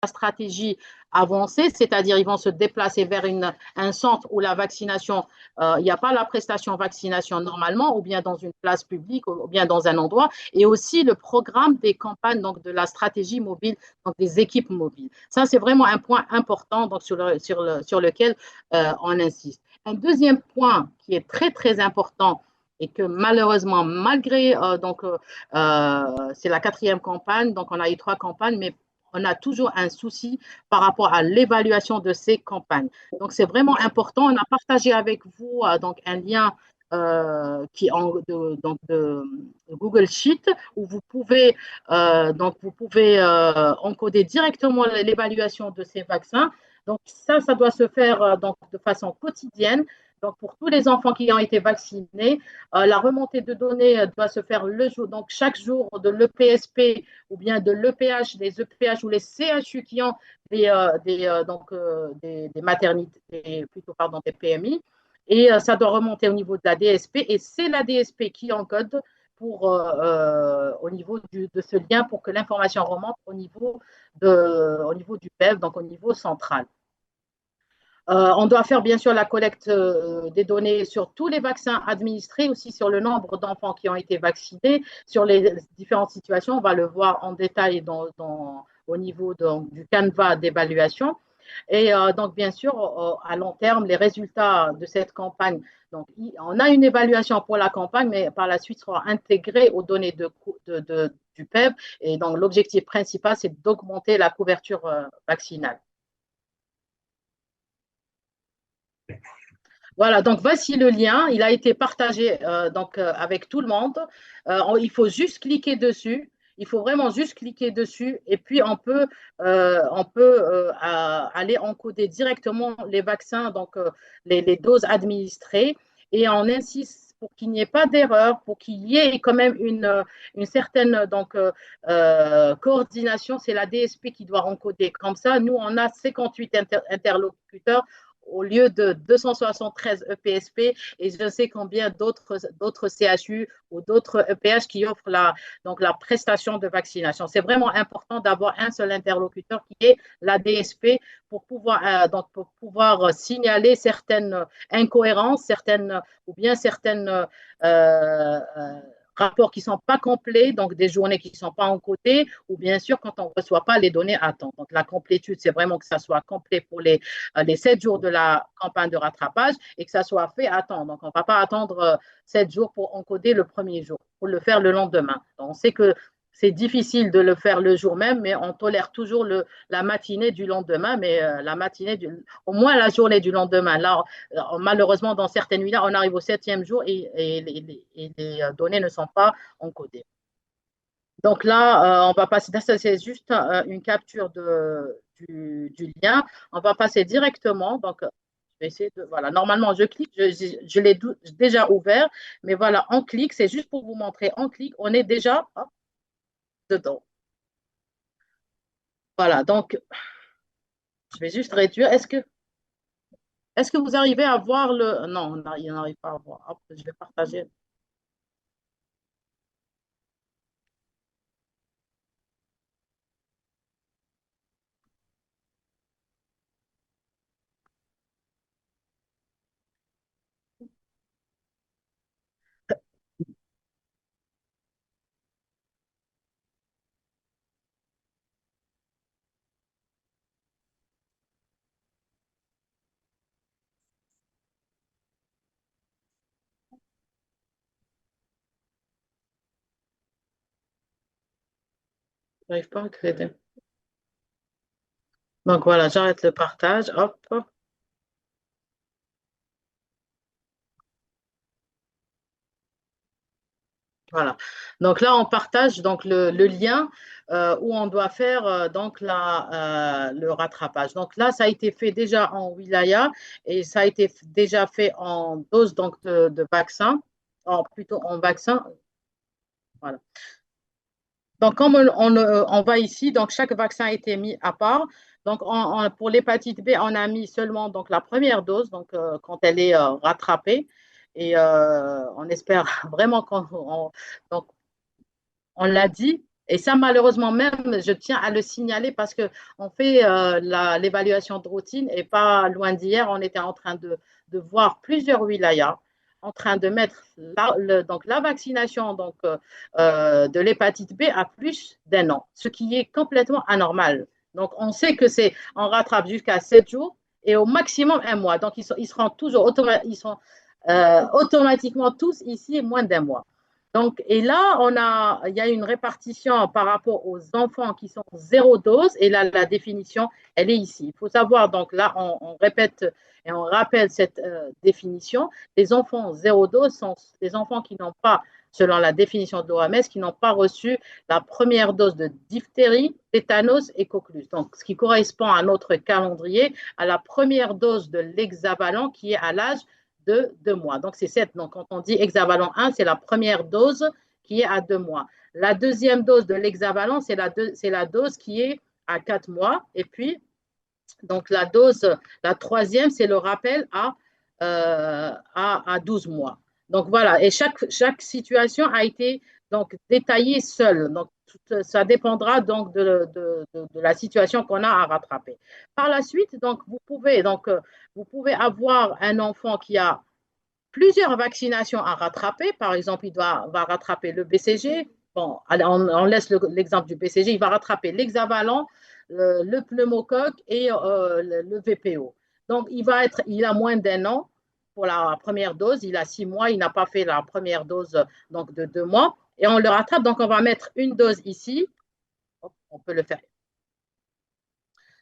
la stratégie avancée, c'est-à-dire ils vont se déplacer vers un centre où la vaccination, il n'y a pas la prestation vaccination normalement, ou bien dans une place publique, ou bien dans un endroit, et aussi le programme des campagnes, donc de la stratégie mobile, donc des équipes mobiles. Ça, c'est vraiment un point important donc, sur lequel on insiste. Un deuxième point qui est très, très important et que malheureusement, malgré, c'est la quatrième campagne, donc on a eu 3 campagnes, mais on a toujours un souci par rapport à l'évaluation de ces campagnes. Donc, c'est vraiment important. On a partagé avec vous donc, un lien de Google Sheet où vous pouvez encoder directement l'évaluation de ces vaccins. Donc, ça doit se faire donc, de façon quotidienne. Donc, pour tous les enfants qui ont été vaccinés, la remontée de données doit se faire le jour, donc chaque jour de l'EPSP ou bien de l'EPH, des EPH ou les CHU qui ont des maternités, plutôt pardon, des PMI. Et ça doit remonter au niveau de la DSP. Et c'est la DSP qui encode au niveau de ce lien pour que l'information remonte au niveau du PEV, donc au niveau central. On doit faire bien sûr la collecte des données sur tous les vaccins administrés, aussi sur le nombre d'enfants qui ont été vaccinés, sur les différentes situations. On va le voir en détail au niveau du canevas d'évaluation. Et donc, bien sûr, à long terme, les résultats de cette campagne. Donc, on a une évaluation pour la campagne, mais par la suite sera intégrée aux données du PEB. Et donc, l'objectif principal, c'est d'augmenter la couverture vaccinale. Voilà, donc voici le lien. Il a été partagé avec tout le monde. Il faut juste cliquer dessus. Il faut vraiment juste cliquer dessus et puis on peut aller encoder directement les vaccins, donc les doses administrées. Et on insiste pour qu'il n'y ait pas d'erreur, pour qu'il y ait quand même une certaine coordination. C'est la DSP qui doit encoder. Comme ça, nous, on a 58 interlocuteurs au lieu de 273 EPSP et je ne sais combien d'autres CHU ou d'autres EPH qui offrent la prestation de vaccination. C'est vraiment important d'avoir un seul interlocuteur qui est la DSP pour pouvoir signaler certaines incohérences, certaines rapports qui ne sont pas complets, donc des journées qui ne sont pas encodées, ou bien sûr quand on ne reçoit pas les données à temps. Donc la complétude, c'est vraiment que ça soit complet pour les 7 jours de la campagne de rattrapage et que ça soit fait à temps. Donc on ne va pas attendre 7 jours pour encoder le premier jour, pour le faire le lendemain. Donc, on sait que c'est difficile de le faire le jour même, mais on tolère toujours la matinée du lendemain, mais au moins la journée du lendemain. Là, malheureusement, dans certaines nuits, là, on arrive au 7e jour et les données ne sont pas encodées. Donc là, on va passer, ça c'est juste une capture du lien. On va passer directement, donc je vais essayer voilà, normalement je clique, je l'ai déjà ouvert, mais voilà, on clique, c'est juste pour vous montrer, on clique, on est déjà dedans. Voilà, donc je vais juste réduire. Est-ce que vous arrivez à voir le... Non, il n'arrive pas à voir. Hop, je vais partager. Je n'arrive pas à accéder. Donc voilà, j'arrête le partage. Hop. Voilà. Donc là, on partage donc le lien où on doit faire le rattrapage. Donc là, ça a été fait déjà en wilaya et ça a été déjà fait en dose donc de vaccin, plutôt en vaccin. Voilà. Donc comme on voit ici, donc chaque vaccin a été mis à part. Donc pour l'hépatite B, on a mis seulement donc la première dose, donc quand elle est rattrapée. Et on espère vraiment qu'on donc, on l'a dit Et ça, malheureusement, même, je tiens à le signaler parce qu'on fait l'évaluation de routine et pas loin d'hier, on était en train de voir plusieurs wilayas en train de mettre donc la vaccination de l'hépatite B à plus d'un an, ce qui est complètement anormal. Donc, on sait que on rattrape jusqu'à 7 jours et au maximum un mois. Donc, ils seront toujours automatiquement tous ici moins d'un mois. Donc, et là, il y a une répartition par rapport aux enfants qui sont zéro dose, et là, la définition, elle est ici. Il faut savoir, donc là, on répète et on rappelle cette définition. Les enfants zéro dose sont des enfants qui n'ont pas, selon la définition de l'OMS, qui n'ont pas reçu la première dose de diphtérie, tétanos et coqueluche. Donc, ce qui correspond à notre calendrier, à la première dose de l'hexavalent qui est à l'âge de 2 mois. Donc, c'est 7. Donc, quand on dit hexavalent 1, c'est la première dose qui est à 2 mois. La deuxième dose de l'hexavalent, c'est la dose qui est à 4 mois. Et puis, donc, la troisième, c'est le rappel à 12 mois. Donc, voilà. Et chaque situation a été donc détaillée seule. Donc, ça dépendra donc de la situation qu'on a à rattraper. Par la suite, donc, vous pouvez avoir un enfant qui a plusieurs vaccinations à rattraper. Par exemple, va rattraper le BCG. Bon, on laisse l'exemple du BCG. Il va rattraper l'hexavalent, le pneumocoque et le VPO. Donc, il a moins d'un an pour la première dose. Il a 6 mois. Il n'a pas fait la première dose donc de 2 mois. Et on le rattrape. Donc, on va mettre une dose ici. On peut le faire.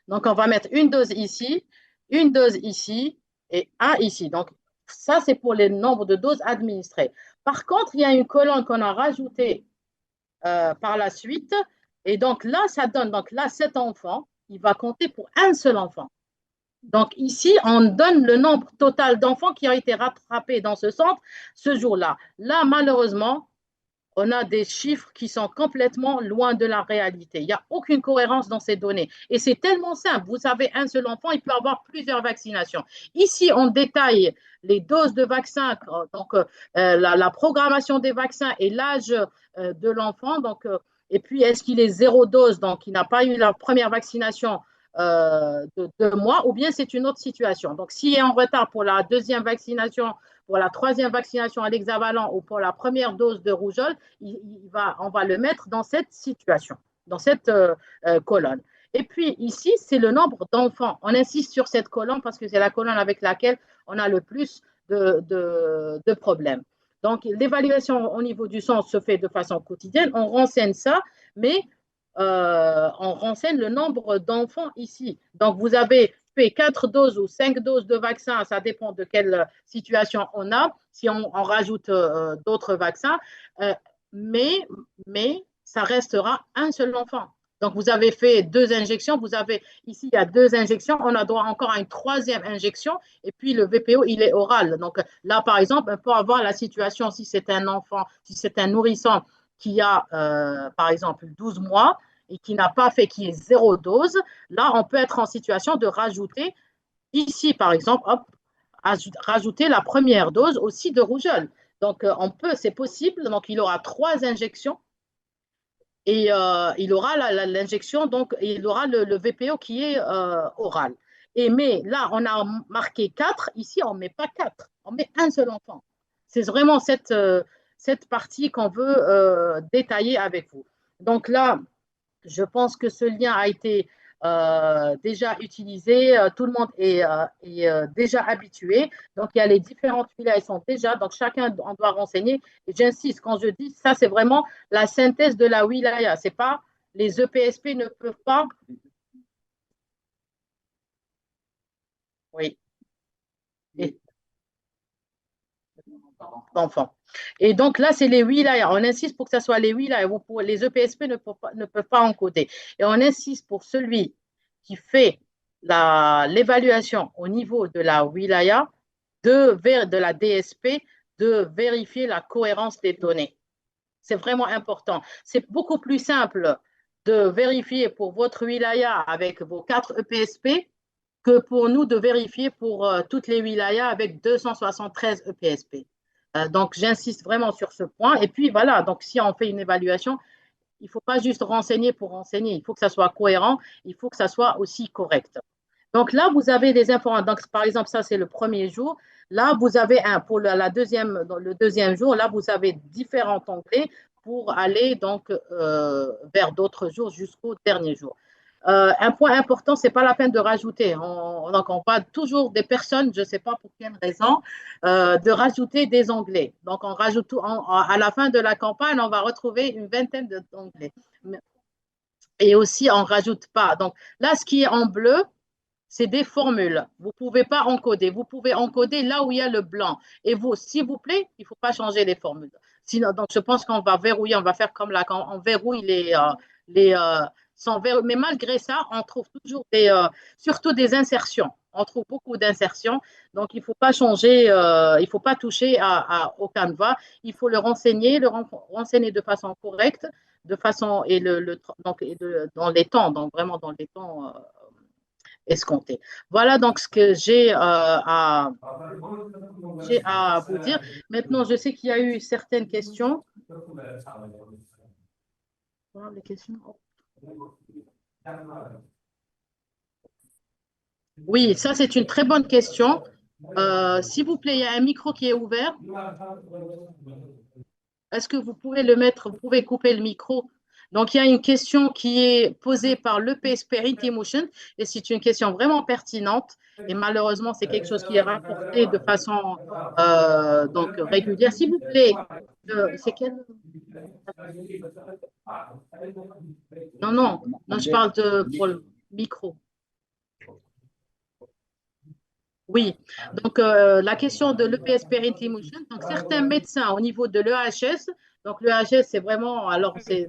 Donc, on va mettre une dose ici, une dose ici et un ici. Donc, ça, c'est pour le nombre de doses administrées. Par contre, il y a une colonne qu'on a rajoutée par la suite. Et donc là, ça donne, donc là, cet enfant, il va compter pour un seul enfant. Donc ici, on donne le nombre total d'enfants qui ont été rattrapés dans ce centre ce jour-là. Là, malheureusement, on a des chiffres qui sont complètement loin de la réalité. Il n'y a aucune cohérence dans ces données. Et c'est tellement simple. Vous avez un seul enfant, il peut avoir plusieurs vaccinations. Ici, on détaille les doses de vaccins, donc la programmation des vaccins et l'âge de l'enfant. Et puis, est-ce qu'il est zéro dose, donc il n'a pas eu la première vaccination de 2 mois, ou bien c'est une autre situation. Donc, s'il est en retard pour la deuxième vaccination, pour la troisième vaccination à l'hexavalent ou pour la première dose de rougeole, on va le mettre dans cette situation, dans cette colonne. Et puis ici, c'est le nombre d'enfants. On insiste sur cette colonne parce que c'est la colonne avec laquelle on a le plus de problèmes. Donc, l'évaluation au niveau du sang se fait de façon quotidienne. On renseigne ça, mais on renseigne le nombre d'enfants ici. Donc, vous avez fait 4 doses ou 5 doses de vaccin, ça dépend de quelle situation on a, si on rajoute d'autres vaccins, mais ça restera un seul enfant. Donc, vous avez fait 2 injections, ici, il y a 2 injections, on a droit encore à une troisième injection, et puis le VPO, il est oral. Donc, là, par exemple, on peut avoir la situation, si c'est un enfant, si c'est un nourrisson qui a, par exemple, 12 mois, et qui n'a pas fait, qui est zéro dose, là, on peut être en situation de rajouter, ici, par exemple, rajouter la première dose aussi de rougeole. Donc, c'est possible. Donc, il aura 3 injections et il aura l'injection, donc il aura le VPO qui est oral. Mais là, on a marqué 4. Ici, on ne met pas 4. On met un seul enfant. C'est vraiment cette partie qu'on veut détailler avec vous. Donc là, je pense que ce lien a été déjà utilisé, tout le monde est déjà habitué. Donc, il y a les différentes wilayas, elles sont déjà, donc chacun en doit renseigner. Et j'insiste, quand je dis ça, c'est vraiment la synthèse de la wilaya. C'est pas, les EPSP ne peuvent pas. Oui. D'enfants. Et donc là, c'est les wilayas. On insiste pour que ce soit les wilayas. Les EPSP ne peuvent pas encoder. Et on insiste pour celui qui fait l'évaluation au niveau de la wilaya, de la DSP, de vérifier la cohérence des données. C'est vraiment important. C'est beaucoup plus simple de vérifier pour votre wilaya avec vos 4 EPSP que pour nous de vérifier pour toutes les wilayas avec 273 EPSP. Donc, j'insiste vraiment sur ce point. Et puis, voilà, donc si on fait une évaluation, Il ne faut pas juste renseigner pour renseigner. Il faut que ça soit cohérent. Il faut que ça soit aussi correct. Donc là, vous avez des informations. Donc, par exemple, ça, c'est le premier jour. Là, vous avez pour dans le deuxième jour, là, vous avez différents onglets pour aller donc vers d'autres jours jusqu'au dernier jour. Un point important, c'est pas la peine de rajouter. Donc, on parle toujours des personnes, je ne sais pas pour quelle raison, de rajouter des onglets. Donc, on rajoute à la fin de la campagne, on va retrouver une vingtaine d'onglets. Et aussi, on ne rajoute pas. Donc, là, ce qui est en bleu, c'est des formules. Vous ne pouvez pas encoder. Vous pouvez encoder là où il y a le blanc. Et vous, s'il vous plaît, il ne faut pas changer les formules. Sinon, donc, je pense qu'on va verrouiller, on va faire comme là, quand on verrouille les sans verrou. Mais malgré ça, on trouve toujours surtout des insertions. On trouve beaucoup d'insertions. Donc, il ne faut pas changer, il ne faut pas toucher au Canva. Il faut le renseigner de façon correcte, de façon, donc, dans les temps, donc vraiment dans les temps escompté. Voilà donc ce que j'ai à vous dire. Maintenant, je sais qu'il y a eu certaines questions. Voilà les questions. Oui, ça c'est une très bonne question. S'il vous plaît, il y a un micro qui est ouvert. Est-ce que vous pouvez le mettre, vous pouvez couper le micro? Donc, il y a une question qui est posée par le PSP Inti-Motion et c'est une question vraiment pertinente. Et malheureusement, c'est quelque chose qui est rapporté de façon donc régulière. S'il vous plaît, c'est quel? Non, non, non, je parle pour le micro. Oui, donc la question de l'EPS Parenting Motion, donc certains médecins au niveau de l'EHS, donc l'EHS c'est vraiment, alors c'est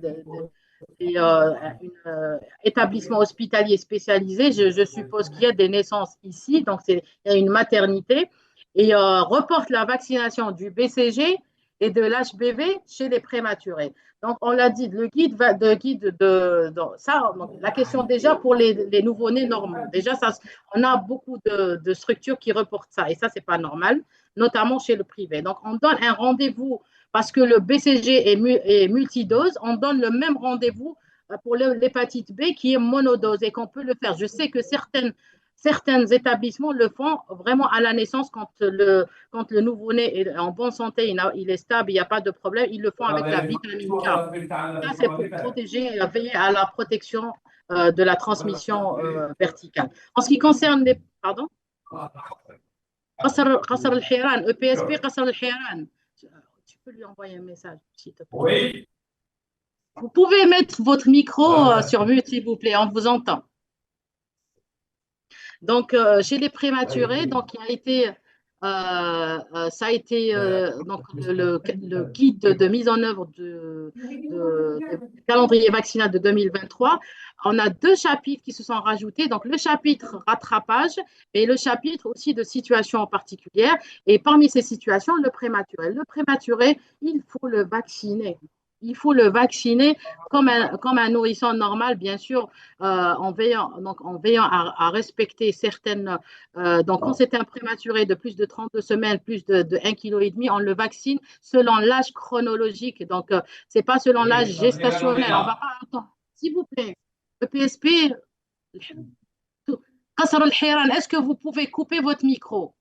un établissement hospitalier spécialisé, je suppose qu'il y a des naissances ici, donc il y a une maternité, et reporte la vaccination du BCG et de l'HBV chez les prématurés. Donc, on l'a dit, ça, donc, la question déjà pour les nouveau-nés normaux. Déjà, ça, on a beaucoup de structures qui reportent ça, et ça, c'est pas normal, notamment chez le privé. Donc, on donne un rendez-vous parce que le BCG est multidose, on donne le même rendez-vous pour l'hépatite B qui est monodose et qu'on peut le faire. Je sais que certains établissements le font vraiment à la naissance quand le nouveau-né est en bonne santé, il est stable, il n'y a pas de problème, ils le font avec la vitamine K. Ça, c'est pour protéger, veiller à la protection de la transmission verticale. En ce qui concerne les... Pardon? قصر الحيران, EPSP قصر الحيران. Tu peux lui envoyer un message, s'il te plaît. Oui. Vous pouvez mettre votre micro sur mute, s'il vous plaît, on vous entend. Donc, chez les prématurés, donc, ça a été donc, le guide de mise en œuvre du calendrier vaccinal de 2023. On a 2 chapitres qui se sont rajoutés. Donc, le chapitre rattrapage et le chapitre aussi de situations particulières. Et parmi ces situations, le prématuré. Le prématuré, il faut le vacciner. Il faut le vacciner comme un nourrisson normal, bien sûr, en veillant à respecter certaines. Donc, quand c'est un prématuré de plus de 32 semaines, plus de 1,5 kg, on le vaccine selon l'âge chronologique. Donc, ce n'est pas selon l'âge gestationnel. On va pas attendre. S'il vous plaît, le PSP, est-ce que vous pouvez couper votre micro?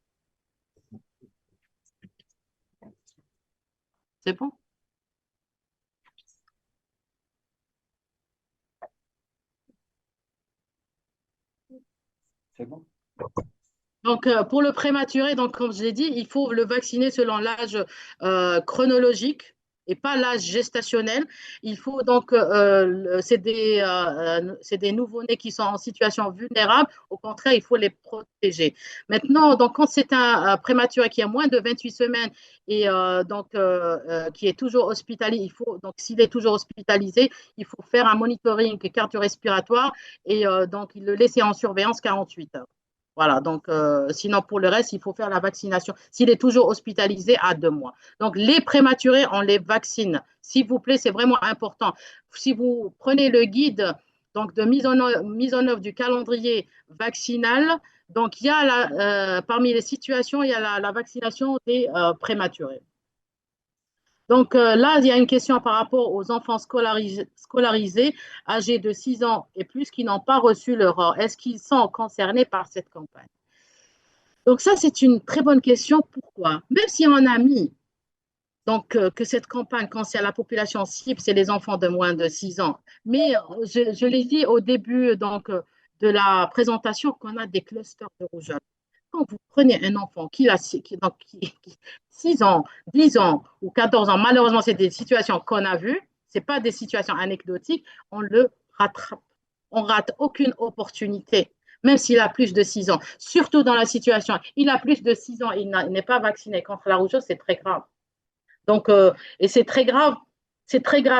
C'est bon? C'est bon. Donc, pour le prématuré, donc, comme je l'ai dit, il faut le vacciner selon l'âge chronologique et pas l'âge gestationnel. Il faut donc, c'est des nouveau-nés qui sont en situation vulnérable. Au contraire, il faut les protéger. Maintenant, donc, quand c'est un prématuré qui a moins de 28 semaines et qui est toujours hospitalisé, donc s'il est toujours hospitalisé, il faut faire un monitoring cardio-respiratoire et donc le laisser en surveillance 48 heures. Voilà, donc sinon pour le reste, il faut faire la vaccination. S'il est toujours hospitalisé à 2 mois. Donc les prématurés, on les vaccine. S'il vous plaît, c'est vraiment important. Si vous prenez le guide donc, de mise en œuvre du calendrier vaccinal, donc il y a parmi les situations, il y a la vaccination des prématurés. Donc là, il y a une question par rapport aux enfants scolarisés âgés de 6 ans et plus qui n'ont pas reçu leur or. Est-ce qu'ils sont concernés par cette campagne? Donc ça, c'est une très bonne question. Pourquoi? Même si on a mis donc, que cette campagne concerne la population cible, c'est les enfants de moins de 6 ans. Mais je l'ai dit au début donc, de la présentation qu'on a des clusters de rougeole. Quand vous prenez un enfant qui a 6 ans, 10 ans ou 14 ans, malheureusement, c'est des situations qu'on a vues, ce pas des situations anecdotiques, on le rattrape. On rate aucune opportunité, même s'il a plus de 6 ans. Surtout dans la situation, il a plus de 6 ans, il n'est pas vacciné contre la rougeole, c'est très grave. Donc, et c'est très grave,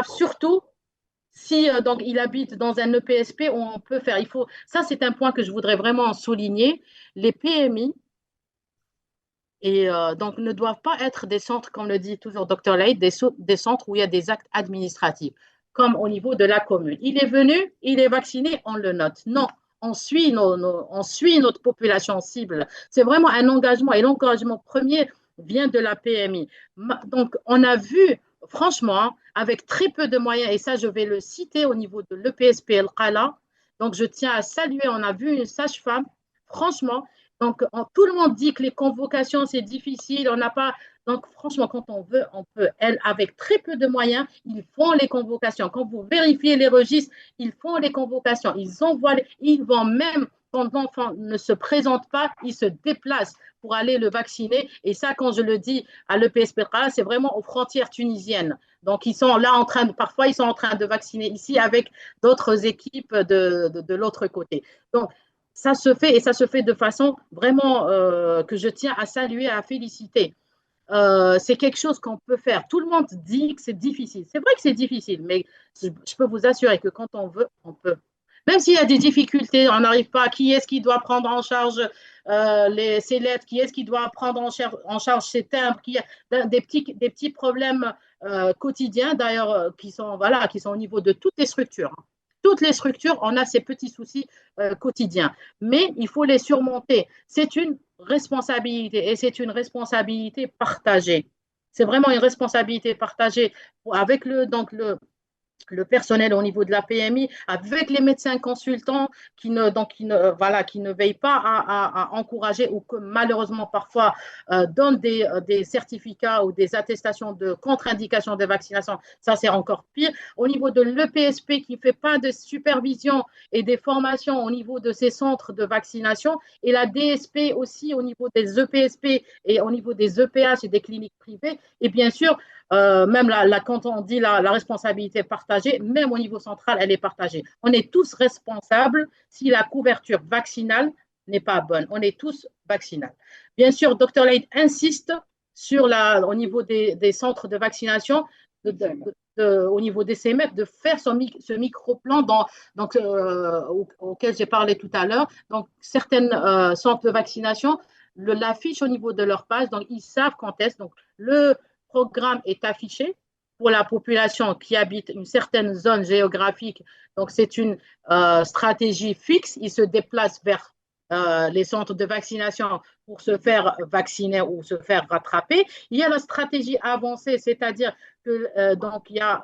surtout si donc il habite dans un EPSP où on peut faire. Ça, c'est un point que je voudrais vraiment souligner. Les PMI et donc ne doivent pas être des centres, comme le dit toujours Dr Laïd, des centres où il y a des actes administratifs, comme au niveau de la commune. Il est venu, il est vacciné, on le note. Non, on suit notre population cible. C'est vraiment un engagement et l'engagement premier vient de la PMI. Donc, on a vu, franchement, avec très peu de moyens, et ça, je vais le citer au niveau de l'EPSP El Qala. Donc, je tiens à saluer, on a vu une sage-femme, franchement, donc, tout le monde dit que les convocations, c'est difficile, on n'a pas. Donc, franchement, quand on veut, on peut. Elles, avec très peu de moyens, ils font les convocations. Quand vous vérifiez les registres, ils font les convocations. Ils vont même, quand l'enfant ne se présente pas, ils se déplacent pour aller le vacciner. Et ça, quand je le dis à l'EPSPRA, c'est vraiment aux frontières tunisiennes. Donc, ils sont là parfois, ils sont en train de vacciner ici avec d'autres équipes de l'autre côté. Donc, ça se fait et ça se fait de façon vraiment que je tiens à saluer, à féliciter. C'est quelque chose qu'on peut faire. Tout le monde dit que c'est difficile. C'est vrai que c'est difficile, mais je peux vous assurer que quand on veut, on peut. Même s'il y a des difficultés, on n'arrive pas. Qui est-ce qui doit prendre en charge ces lettres? Qui est-ce qui doit prendre en charge ces timbres? Qui a des petits problèmes quotidiens, d'ailleurs, voilà, qui sont au niveau de toutes les structures. Toutes les structures, on a ces petits soucis quotidiens, mais il faut les surmonter. C'est une responsabilité et c'est une responsabilité partagée. C'est vraiment une responsabilité partagée avec le personnel au niveau de la PMI, avec les médecins consultants voilà, qui ne veillent pas à encourager ou que malheureusement parfois donnent des certificats ou des attestations de contre-indication de vaccination. Ça, c'est encore pire. Au niveau de l'EPSP qui ne fait pas de supervision et des formations au niveau de ces centres de vaccination et la DSP aussi au niveau des EPSP et au niveau des EPH et des cliniques privées. Et bien sûr, même quand on dit la responsabilité partagée, même au niveau central, elle est partagée. On est tous responsables si la couverture vaccinale n'est pas bonne. On est tous vaccinales. Bien sûr, Dr Laïd insiste au niveau des centres de vaccination, au niveau des CMF, de faire ce micro-plan auquel j'ai parlé tout à l'heure. Donc, certains centres de vaccination l'affichent au niveau de leur page, donc ils savent quand est-ce. Donc, le programme est affiché pour la population qui habite une certaine zone géographique. Donc, c'est une stratégie fixe. Ils se déplacent vers les centres de vaccination pour se faire vacciner ou se faire rattraper. Il y a la stratégie avancée, c'est-à-dire que donc il y a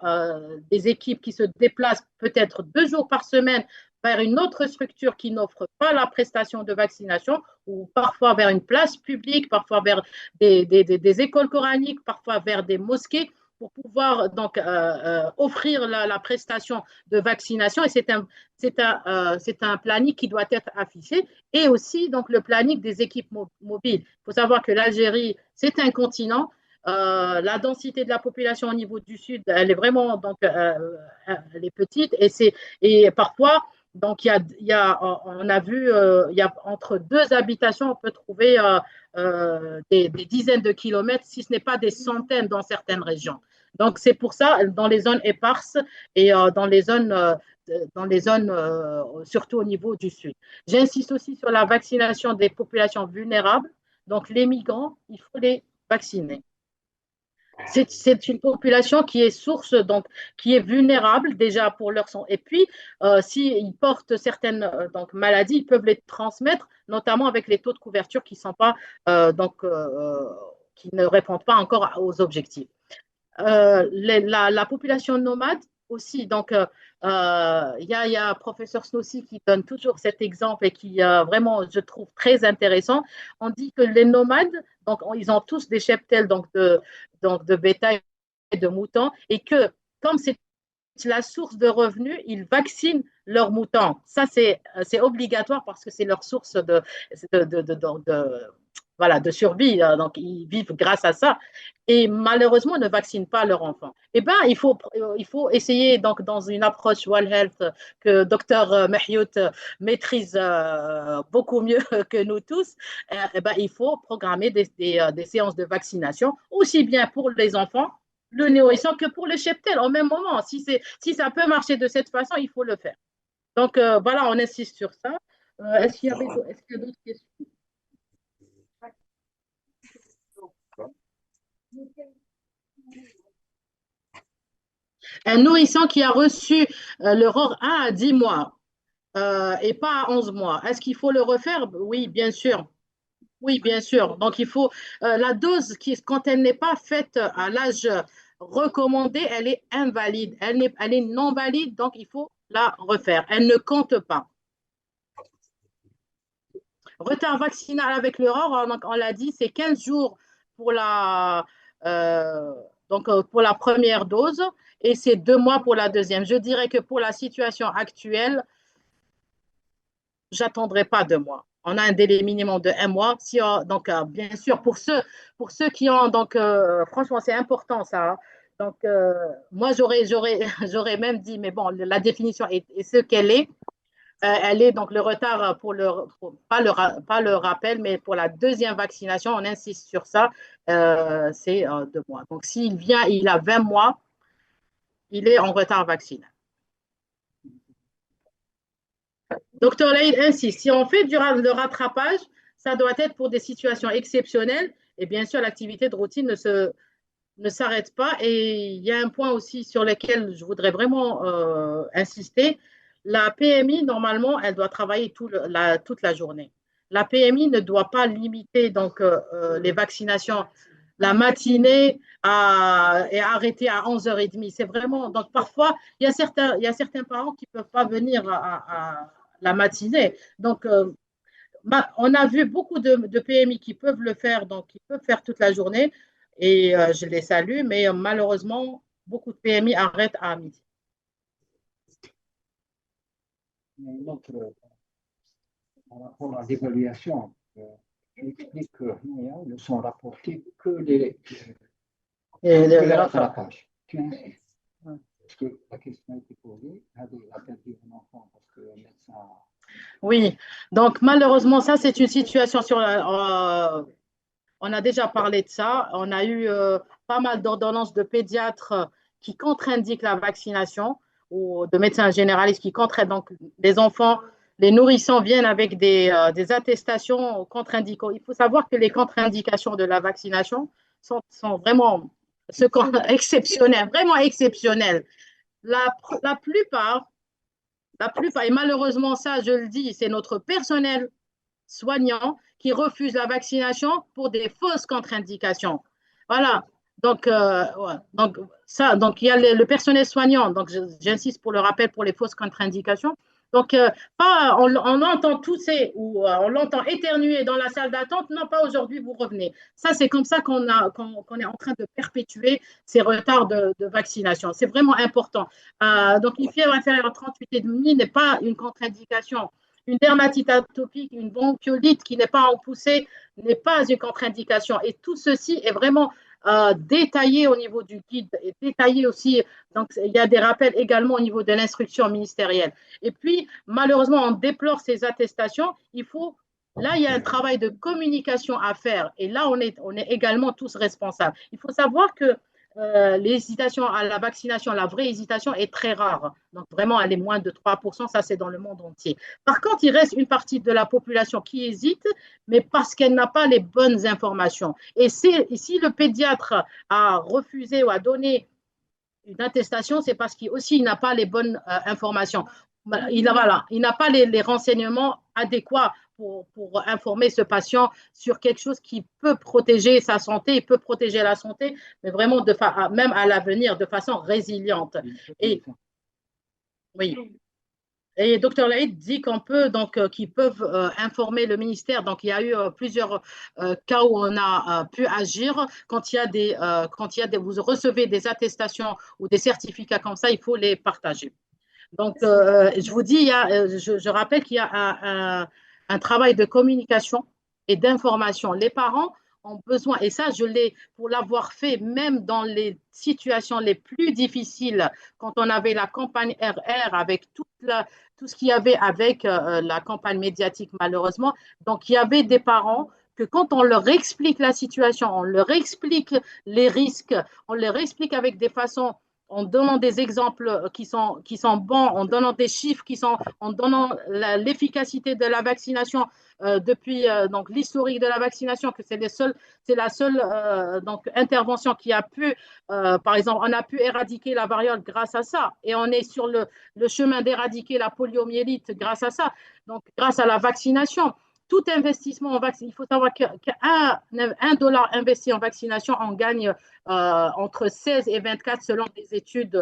des équipes qui se déplacent peut-être 2 jours par semaine vers une autre structure qui n'offre pas la prestation de vaccination ou parfois vers une place publique, parfois vers des écoles coraniques, parfois vers des mosquées pour pouvoir donc offrir la prestation de vaccination et c'est un planning qui doit être affiché et aussi donc le planning des équipes mobiles. Il faut savoir que l'Algérie, c'est un continent. La densité de la population au niveau du sud, elle est vraiment donc elle est petite et parfois donc on a vu il y a entre 2 habitations on peut trouver des dizaines de kilomètres, si ce n'est pas des centaines dans certaines régions. Donc c'est pour ça dans les zones éparses et dans les zones surtout au niveau du sud. J'insiste aussi sur la vaccination des populations vulnérables. Donc les migrants, il faut les vacciner. C'est une population qui est source, donc qui est vulnérable déjà pour leur sang. Et puis, s'ils portent certaines donc, maladies, ils peuvent les transmettre, notamment avec les taux de couverture qui sont pas qui ne répondent pas encore aux objectifs. la population nomade aussi. Donc, il y a professeur Snossi qui donne toujours cet exemple et qui vraiment, je trouve, très intéressant. On dit que les nomades, donc, ils ont tous des cheptels donc de bétail et de moutons et que comme c'est la source de revenus, ils vaccinent leurs moutons. Ça, c'est obligatoire parce que c'est leur source de, de, de, de, voilà, de survie. Donc, ils vivent grâce à ça. Et malheureusement, ne vaccinent pas leurs enfants. Eh bien, il faut essayer, donc, dans une approche One Health que Dr Mahyout maîtrise beaucoup mieux que nous tous, eh ben, il faut programmer des séances de vaccination, aussi bien pour les enfants le nourrisson que pour le cheptel en même moment. Si ça peut marcher de cette façon, il faut le faire. Donc, voilà, on insiste sur ça. Est-ce qu'il y a d'autres questions? Un nourrisson qui a reçu le ROR 1 à 10 mois et pas à 11 mois, est-ce qu'il faut le refaire? Oui, bien sûr. Oui, bien sûr. Donc, il faut la dose quand elle n'est pas faite à l'âge recommandé, elle est invalide. Elle est non valide, donc il faut la refaire. Elle ne compte pas. Retard vaccinal avec l'aurore, on l'a dit, c'est 15 jours pour euh, pour la première dose et c'est 2 mois pour la deuxième. Je dirais que pour la situation actuelle, j'attendrai pas 2 mois. On a un délai minimum de 1 mois. Bien sûr, pour ceux qui ont, franchement, c'est important ça, hein. Donc, moi, j'aurais même dit, mais bon, la définition est ce qu'elle est. Elle est donc le retard pas le rappel, mais pour la deuxième vaccination, on insiste sur ça, c'est 2 mois. Donc, s'il vient, il a 20 mois, il est en retard vaccinal. Docteur Laïd insiste, si on fait le rattrapage, ça doit être pour des situations exceptionnelles. Et bien sûr, l'activité de routine ne s'arrête pas. Et il y a un point aussi sur lequel je voudrais vraiment insister. La PMI, normalement, elle doit travailler toute la journée. La PMI ne doit pas limiter les vaccinations la matinée et arrêter à 11h30. C'est vraiment. Donc, parfois, il y a certains parents qui ne peuvent pas venir à la matinée. Donc, on a vu beaucoup de PMI qui peuvent le faire, donc qui peuvent faire toute la journée, et je les salue, mais malheureusement, beaucoup de PMI arrêtent à midi. Donc, par rapport à l'évaluation, j'explique que ne sont rapportés que les rattrapages. Parce que la question a été posée, elle a perdu un enfant parce que le médecin. Oui, donc malheureusement, ça, c'est une situation on a déjà parlé de ça. On a eu pas mal d'ordonnances de pédiatres qui contre-indiquent la vaccination ou de médecins généralistes qui contre-indiquent. Donc, les enfants, les nourrissons viennent avec des attestations contre-indiquants. Il faut savoir que les contre-indications de la vaccination sont vraiment exceptionnelles, vraiment exceptionnelles. La plupart, et malheureusement, ça, je le dis, c'est notre personnel soignants qui refusent la vaccination pour des fausses contre-indications. Voilà. Ouais. Donc il y a le personnel soignant. Donc, j'insiste pour le rappel pour les fausses contre-indications. Donc, on entend tousser ou on l'entend éternuer dans la salle d'attente. Non, pas aujourd'hui, vous revenez. Ça, c'est comme ça qu'on est en train de perpétuer ces retards de vaccination. C'est vraiment important. Donc, une fièvre inférieure à 38,5 n'est pas une contre-indication. Une dermatite atopique, une bronchiolite qui n'est pas en poussée n'est pas une contre-indication. Et tout ceci est vraiment détaillé au niveau du guide et détaillé aussi. Donc, il y a des rappels également au niveau de l'instruction ministérielle. Et puis, malheureusement, on déplore ces attestations. Là, il y a un travail de communication à faire. Et là, on est également tous responsables. Il faut savoir que l'hésitation à la vaccination, la vraie hésitation est très rare. Donc, vraiment, elle est moins de 3%. Ça, c'est dans le monde entier. Par contre, il reste une partie de la population qui hésite, mais parce qu'elle n'a pas les bonnes informations. Et si le pédiatre a refusé ou a donné une attestation, c'est parce qu'il aussi n'a pas les bonnes informations. voilà, il n'a pas les renseignements adéquats pour informer ce patient sur quelque chose qui peut protéger sa santé, il peut protéger la santé, mais vraiment même à l'avenir, de façon résiliente. Et oui. Et Dr Laïd dit qu'on peut donc qu'ils peuvent informer le ministère. Donc il y a eu plusieurs cas où on a pu agir. Quand il y a des, vous recevez des attestations ou des certificats comme ça, il faut les partager. Donc, je vous dis, je rappelle qu'il y a un travail de communication et d'information. Les parents ont besoin, et ça, je l'ai, pour l'avoir fait, même dans les situations les plus difficiles, quand on avait la campagne RR avec tout ce qu'il y avait avec la campagne médiatique, malheureusement. Donc, il y avait des parents que quand on leur explique la situation, on leur explique les risques, on leur explique avec des façons en donnant des exemples qui sont bons, en donnant des chiffres en donnant l'efficacité de la vaccination depuis donc l'historique de la vaccination, que c'est la seule donc intervention qui a pu, par exemple, on a pu éradiquer la variole grâce à ça, et on est sur le chemin d'éradiquer la poliomyélite grâce à ça, donc grâce à la vaccination. Tout investissement en vaccination, il faut savoir qu'un dollar investi en vaccination, on gagne entre 16 et 24 selon des études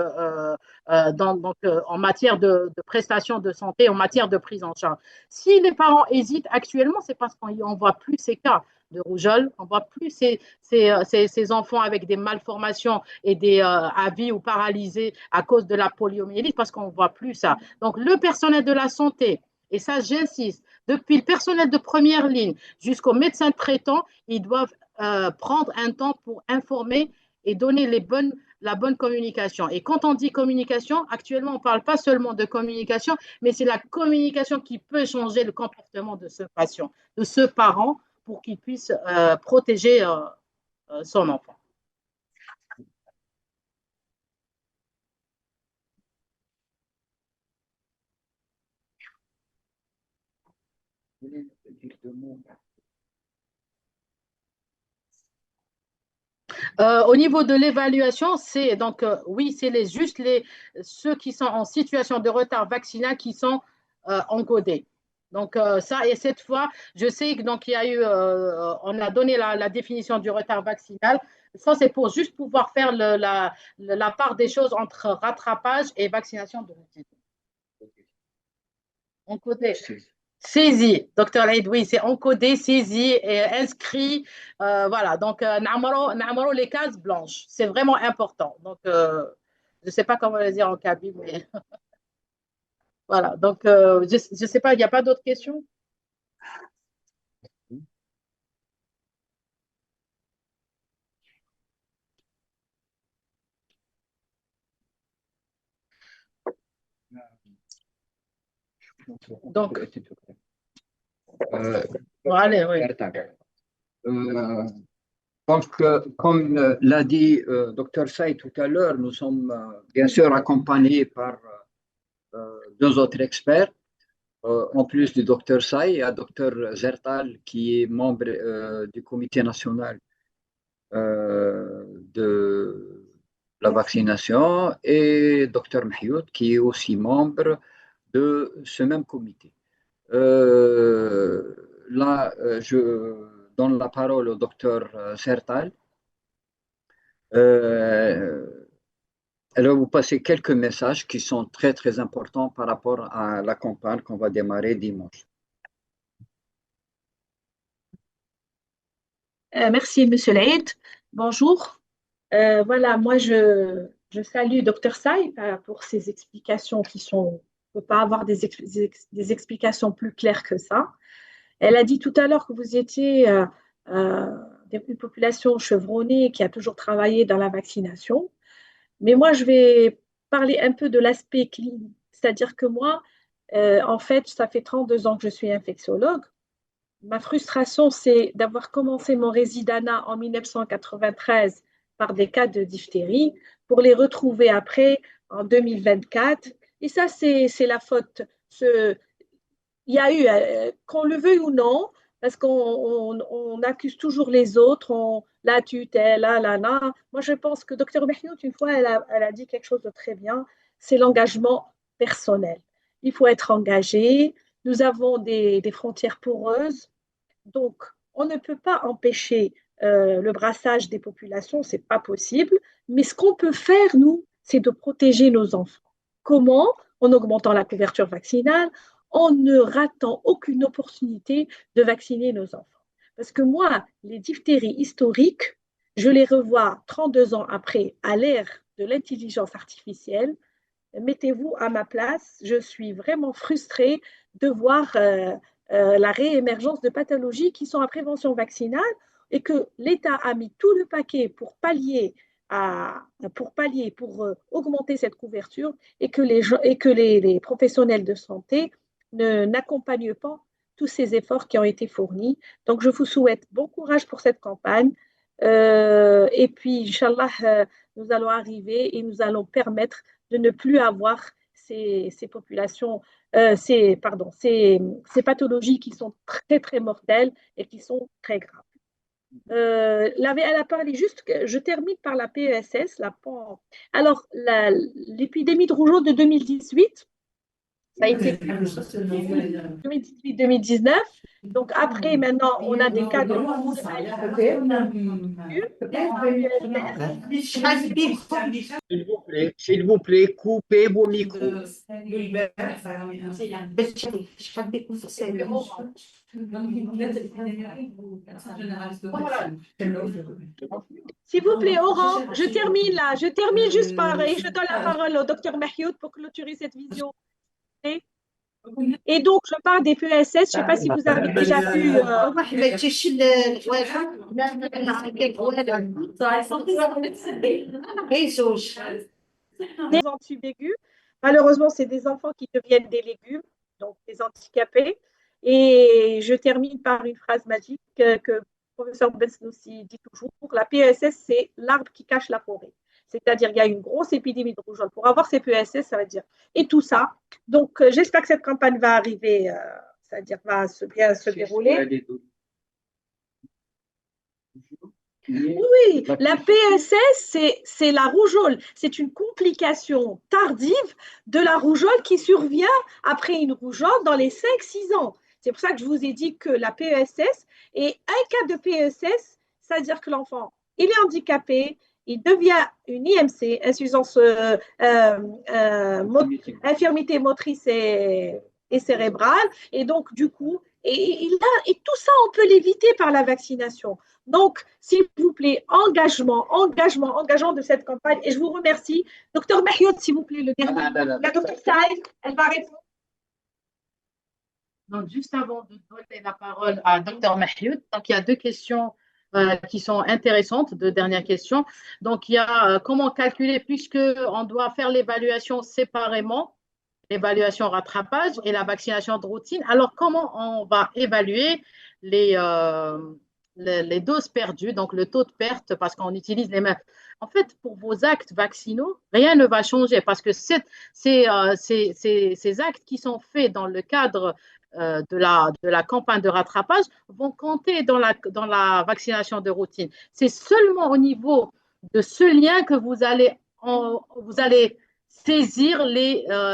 en matière de prestations de santé, en matière de prise en charge. Si les parents hésitent actuellement, c'est parce qu'on ne voit plus ces cas de rougeole, on ne voit plus ces enfants avec des malformations et des avis ou paralysés à cause de la poliomyélite, parce qu'on ne voit plus ça. Donc, le personnel de la santé, et ça, j'insiste, depuis le personnel de première ligne jusqu'aux médecins traitants, ils doivent prendre un temps pour informer et donner la bonne communication. Et quand on dit communication, actuellement, on ne parle pas seulement de communication, mais c'est la communication qui peut changer le comportement de ce patient, de ce parent, pour qu'il puisse protéger son enfant. Au niveau de l'évaluation, c'est donc oui, c'est juste ceux qui sont en situation de retard vaccinal qui sont encodés. Donc ça, et cette fois, je sais que donc il y a eu, on a donné la définition du retard vaccinal. Ça, c'est pour juste pouvoir faire la part des choses entre rattrapage et vaccination de routine. Encodé. Saisi, docteur Laïd, oui, c'est encodé, saisi et inscrit. Voilà, donc, n'amaro les cases blanches. C'est vraiment important. Donc, je ne sais pas comment le dire en cabine, mais voilà. Donc, je ne sais pas, il n'y a pas d'autres questions? Donc, allez, oui. Donc, comme l'a dit Dr Saïd tout à l'heure, nous sommes bien sûr accompagnés par deux autres experts. En plus du Dr Saïd, il y a Dr Zertal qui est membre du comité national de la vaccination et Dr Mahioud qui est aussi membre de ce même comité. Là, je donne la parole au docteur Sertal. Elle va vous passer quelques messages qui sont très, très importants par rapport à la campagne qu'on va démarrer dimanche. Merci, Monsieur Laïd. Bonjour. Voilà, moi, je salue Dr Saïd pour ses explications qui sont. On ne peut pas avoir des explications plus claires que ça. Elle a dit tout à l'heure que vous étiez une population chevronnée qui a toujours travaillé dans la vaccination. Mais moi, je vais parler un peu de l'aspect clinique. C'est-à-dire que moi, en fait, ça fait 32 ans que je suis infectiologue. Ma frustration, c'est d'avoir commencé mon résidana en 1993 par des cas de diphtérie pour les retrouver après en 2024. Et ça, c'est la faute. Il y a eu, qu'on le veuille ou non, parce qu'on accuse toujours les autres, là, tu t'es, là. Moi, je pense que Dr Mahioud, une fois, elle a dit quelque chose de très bien, c'est l'engagement personnel. il faut être engagé. Nous avons des frontières poreuses. Donc, on ne peut pas empêcher le brassage des populations, ce n'est pas possible. Mais ce qu'on peut faire, nous, c'est de protéger nos enfants. Comment? En augmentant la couverture vaccinale, en ne ratant aucune opportunité de vacciner nos enfants. Parce que moi, les diphtéries historiques, je les revois 32 ans après, à l'ère de l'intelligence artificielle. Mettez-vous à ma place, je suis vraiment frustrée de voir la réémergence de pathologies qui sont à prévention vaccinale et que l'État a mis tout le paquet pour pour augmenter cette couverture et que les professionnels de santé n'accompagnent pas tous ces efforts qui ont été fournis. Donc, je vous souhaite bon courage pour cette campagne. Et puis, Inch'Allah, nous allons arriver et nous allons permettre de ne plus avoir ces populations, ces pathologies qui sont très, très mortelles et qui sont très graves. Elle a parlé juste, je termine par la PESS. Alors, l'épidémie de rougeole de 2018, ça a été 2018-2019. Donc, après, maintenant, on a des cas de S'il vous plaît, coupez vos micros. S'il vous plaît, Oran, je termine là. Je termine juste par, et je donne la parole au docteur Mahioud pour clôturer cette vidéo. Et donc, je parle des PESS. Je ne sais pas si vous avez déjà vu. Des antibégus. Malheureusement, c'est des enfants qui deviennent des légumes, donc des handicapés. Et je termine par une phrase magique que le professeur Besnoussi dit toujours. La PESS, c'est l'arbre qui cache la forêt. C'est-à-dire qu'il y a une grosse épidémie de rougeole. Pour avoir ces PESS, ça veut dire et tout ça. Donc, j'espère que cette campagne va arriver, c'est-à-dire va bien se dérouler. Oui, la PESS, c'est la rougeole. C'est une complication tardive de la rougeole qui survient après une rougeole dans les 5-6 ans. C'est pour ça que je vous ai dit que la PESS est un cas de PESS, c'est-à-dire que l'enfant, il est handicapé, il devient une IMC, infirmité motrice et cérébrale, et donc du coup, et tout ça, on peut l'éviter par la vaccination. Donc, s'il vous plaît, engagement de cette campagne, et je vous remercie. Docteur Mahioud, s'il vous plaît, le dernier. La docteur Saïd, elle va répondre. Donc, juste avant de donner la parole à Dr Mahioud, donc il y a deux questions qui sont intéressantes, deux dernières questions. Donc, il y a comment calculer, puisqu'on doit faire l'évaluation séparément, l'évaluation rattrapage et la vaccination de routine. Alors, comment on va évaluer les doses perdues, donc le taux de perte, parce qu'on utilise les mêmes. En fait, pour vos actes vaccinaux, rien ne va changer parce que ces actes qui sont faits dans le cadre de la campagne de rattrapage vont compter dans la vaccination de routine. C'est seulement au niveau de ce lien que vous allez saisir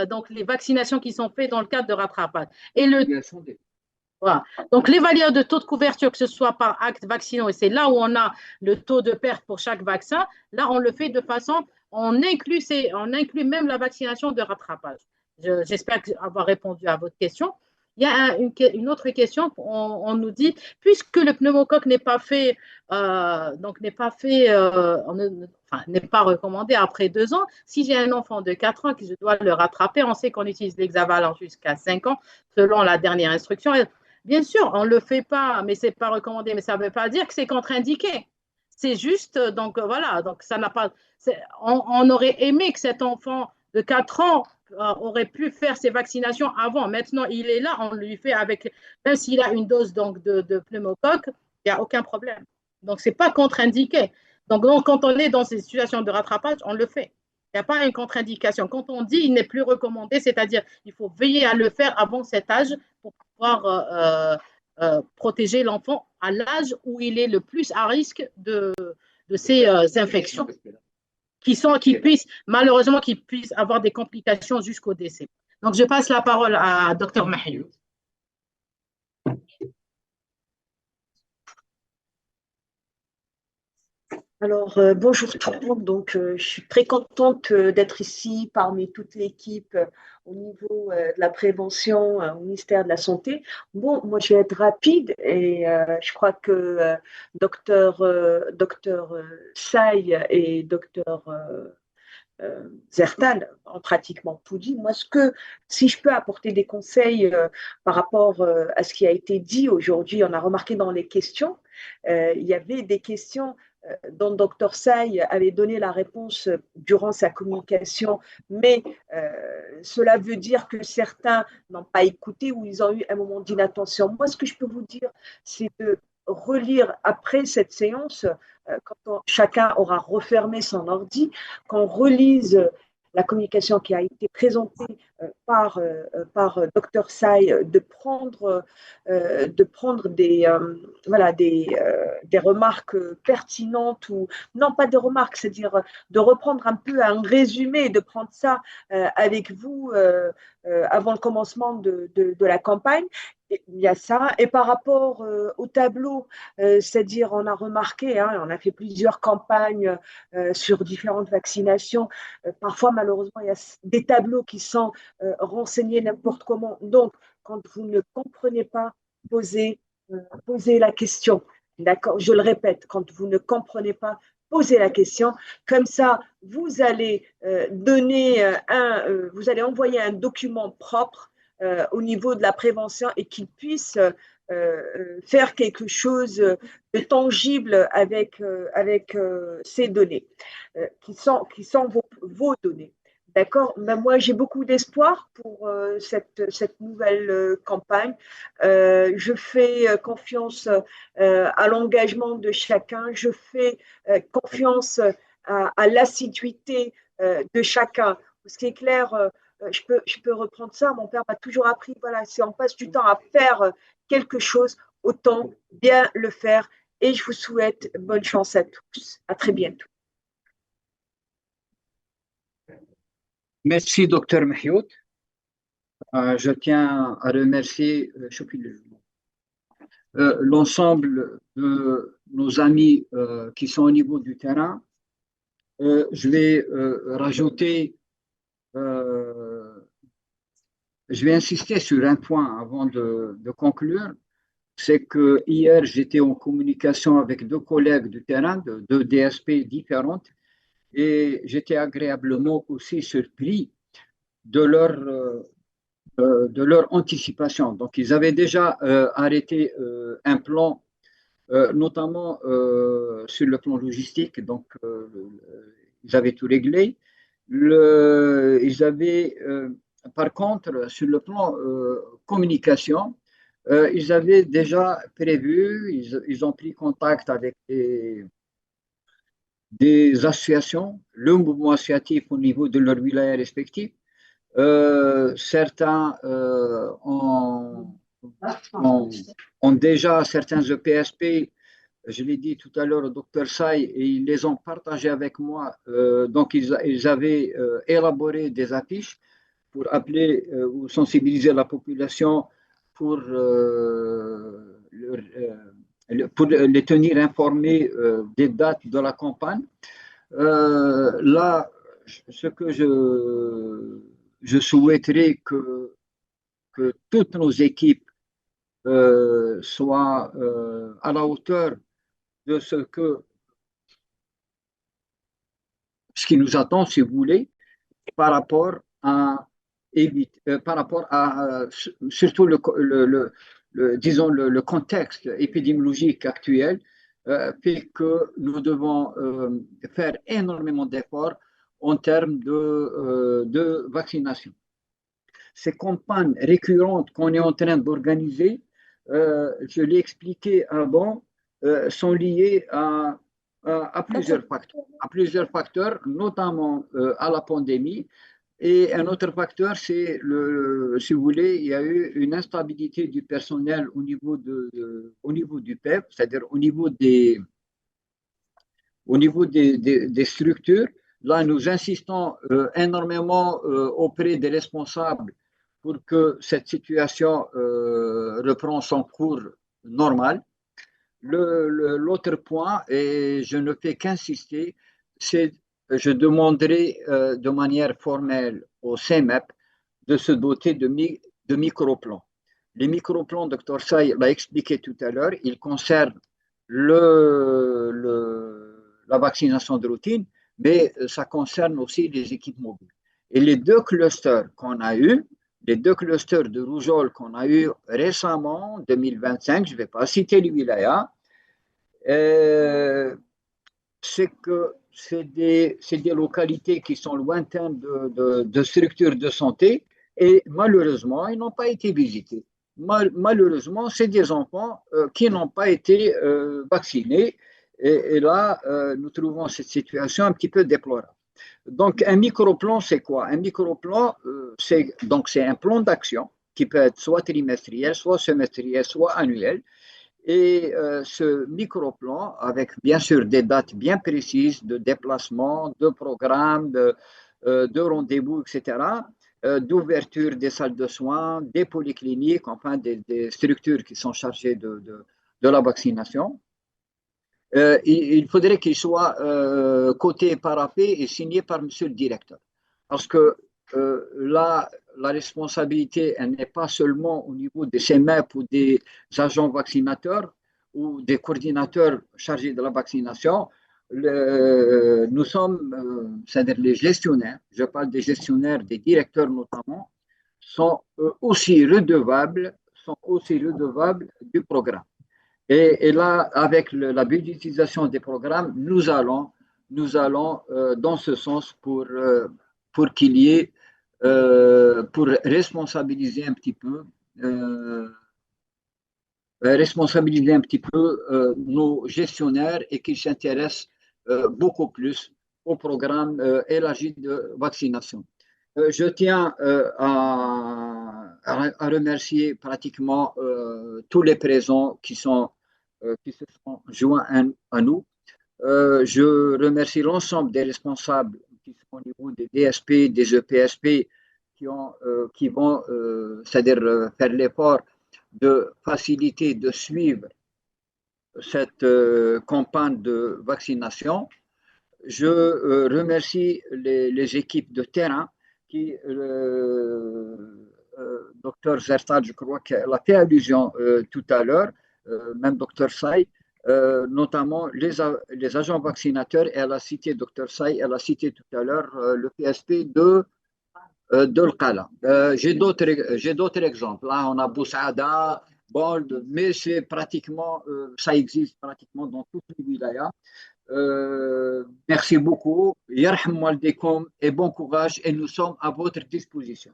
donc les vaccinations qui sont faites dans le cadre de rattrapage. Et voilà. Donc, l'évaluation de taux de couverture, que ce soit par acte vaccinaux, et c'est là où on a le taux de perte pour chaque vaccin, là, on le fait de façon, on inclut même la vaccination de rattrapage. J'espère avoir répondu à votre question. Il y a une autre question, on nous dit, puisque le pneumocoque n'est pas fait, n'est pas recommandé après 2 ans, si j'ai un enfant de 4 ans que je dois le rattraper, on sait qu'on utilise l'hexavalent jusqu'à 5 ans, selon la dernière instruction. Bien sûr, on ne le fait pas, mais ce n'est pas recommandé, mais ça ne veut pas dire que c'est contre-indiqué. C'est juste, donc voilà, donc ça n'a pas. On aurait aimé que cet enfant de 4 ans aurait pu faire ses vaccinations avant. Maintenant, il est là, on lui fait avec, même s'il a une dose donc, de pneumocoque, il n'y a aucun problème. Donc, ce n'est pas contre-indiqué. Donc, quand on est dans ces situations de rattrapage, on le fait. Il n'y a pas une contre-indication. Quand on dit il n'est plus recommandé, c'est-à-dire il faut veiller à le faire avant cet âge pour pouvoir protéger l'enfant à l'âge où il est le plus à risque de ces infections qui puissent malheureusement avoir des complications jusqu'au décès. Donc, je passe la parole à Dr. Mahioud. Alors, bonjour tout le monde. Donc, je suis très contente d'être ici parmi toute l'équipe au niveau de la prévention au ministère de la Santé. Bon, moi, je vais être rapide et je crois que docteur Say et docteur Zertal ont pratiquement tout dit. Moi, si je peux apporter des conseils par rapport à ce qui a été dit aujourd'hui, on a remarqué dans les questions, il y avait des questions dont Dr Say avait donné la réponse durant sa communication, mais cela veut dire que certains n'ont pas écouté ou ils ont eu un moment d'inattention. Moi, ce que je peux vous dire, c'est de relire après cette séance, quand chacun aura refermé son ordi, qu'on relise la communication qui a été présentée par Dr Say, de prendre des remarques pertinentes ou non pas des remarques, c'est-à-dire de reprendre un peu un résumé, de prendre ça avec vous avant le commencement de la campagne. Il y a ça. Et par rapport au tableau, c'est-à-dire on a remarqué, hein, on a fait plusieurs campagnes sur différentes vaccinations. Parfois, malheureusement, il y a des tableaux qui sont renseignés n'importe comment. Donc, quand vous ne comprenez pas, posez, posez la question. D'accord? Je le répète, quand vous ne comprenez pas, posez la question. Comme ça, vous allez vous allez envoyer un document propre au niveau de la prévention et qu'il puisse faire quelque chose de tangible avec ces données qui sont vos données. D'accord? Ben moi, j'ai beaucoup d'espoir pour cette nouvelle campagne. Je fais confiance à l'engagement de chacun. Je fais confiance à l'assiduité de chacun. Ce qui est clair, je peux reprendre ça. Mon père m'a toujours appris, voilà, si on passe du temps à faire quelque chose, autant bien le faire. Et je vous souhaite bonne chance à tous. À très bientôt. Merci, docteur Mahioud. Je tiens à remercier l'ensemble de nos amis qui sont au niveau du terrain. Je vais rajouter, je vais insister sur un point avant de conclure. C'est que hier, j'étais en communication avec deux collègues du terrain, deux DSP différentes, et j'étais agréablement aussi surpris de leur anticipation. Donc, ils avaient déjà arrêté un plan, notamment sur le plan logistique. Donc, ils avaient tout réglé. Ils avaient, par contre, sur le plan communication, ils avaient déjà prévu, ils ont pris contact avec des associations, le mouvement associatif au niveau de leur wilaya respectif. Certains ont déjà certains EPSP, je l'ai dit tout à l'heure au docteur Say, et ils les ont partagés avec moi. Donc, ils avaient élaboré des affiches pour appeler ou sensibiliser la population pour, pour les tenir informés des dates de la campagne. Là, ce que je souhaiterais que toutes nos équipes soient à la hauteur de ce qui nous attend, si vous voulez, par rapport à surtout disons le contexte épidémiologique actuel fait que nous devons faire énormément d'efforts en termes de vaccination. Ces campagnes récurrentes qu'on est en train d'organiser, je l'ai expliqué avant, sont liées à plusieurs facteurs, notamment à la pandémie. Et un autre facteur, c'est, si vous voulez, il y a eu une instabilité du personnel au niveau du PEP, c'est-à-dire au niveau des structures. Là, nous insistons énormément auprès des responsables pour que cette situation reprenne son cours normal. L'autre point, et je ne fais qu'insister, c'est je demanderai de manière formelle au CEMEP de se doter de microplans. Les microplans, Dr Say l'a expliqué tout à l'heure, ils concernent la vaccination de routine, mais ça concerne aussi les équipes mobiles. Et les deux clusters qu'on a eus, les deux clusters de rougeole qu'on a eus récemment, en 2025, je ne vais pas citer les wilayas, c'est que c'est des localités qui sont lointaines de structures de santé et malheureusement, ils n'ont pas été visités. Malheureusement, c'est des enfants qui n'ont pas été vaccinés et là, nous trouvons cette situation un petit peu déplorable. Donc, un microplan, c'est quoi? Un microplan, c'est un plan d'action qui peut être soit trimestriel, soit semestriel, soit annuel. Et ce microplan, avec bien sûr des dates bien précises de déplacement, de programme, de rendez-vous, etc., d'ouverture des salles de soins, des polycliniques, enfin des structures qui sont chargées de la vaccination. Il faudrait qu'il soit coté parapé et signé par monsieur le directeur. Parce que là, la responsabilité, elle n'est pas seulement au niveau des CEMEP ou des agents vaccinateurs ou des coordinateurs chargés de la vaccination. Nous sommes, c'est-à-dire les gestionnaires, je parle des gestionnaires, des directeurs notamment, sont aussi redevables du programme. Et là, avec la budgétisation des programmes, nous allons dans ce sens pour qu'il y ait, pour responsabiliser un petit peu, nos gestionnaires et qu'ils s'intéressent beaucoup plus au programme élargi de vaccination. Je tiens à remercier pratiquement tous les présents qui se sont joints à nous. Je remercie l'ensemble des responsables qui sont au niveau des DSP, des EPSP, qui vont, c'est-à-dire faire l'effort de faciliter, de suivre cette campagne de vaccination. Je remercie les équipes de terrain qui, docteur Zertal, je crois qu'elle a fait allusion tout à l'heure, même docteur Say, notamment les agents vaccinateurs, et elle a cité, docteur Say, elle a cité tout à l'heure le PSP de l'Qala. J'ai d'autres exemples. Là, on a Boussada, Bold, mais c'est pratiquement, ça existe pratiquement dans toutes les wilayas. Merci beaucoup. Yarham waldekoum et bon courage et nous sommes à votre disposition.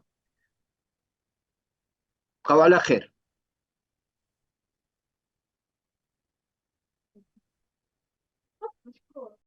Qawala khair.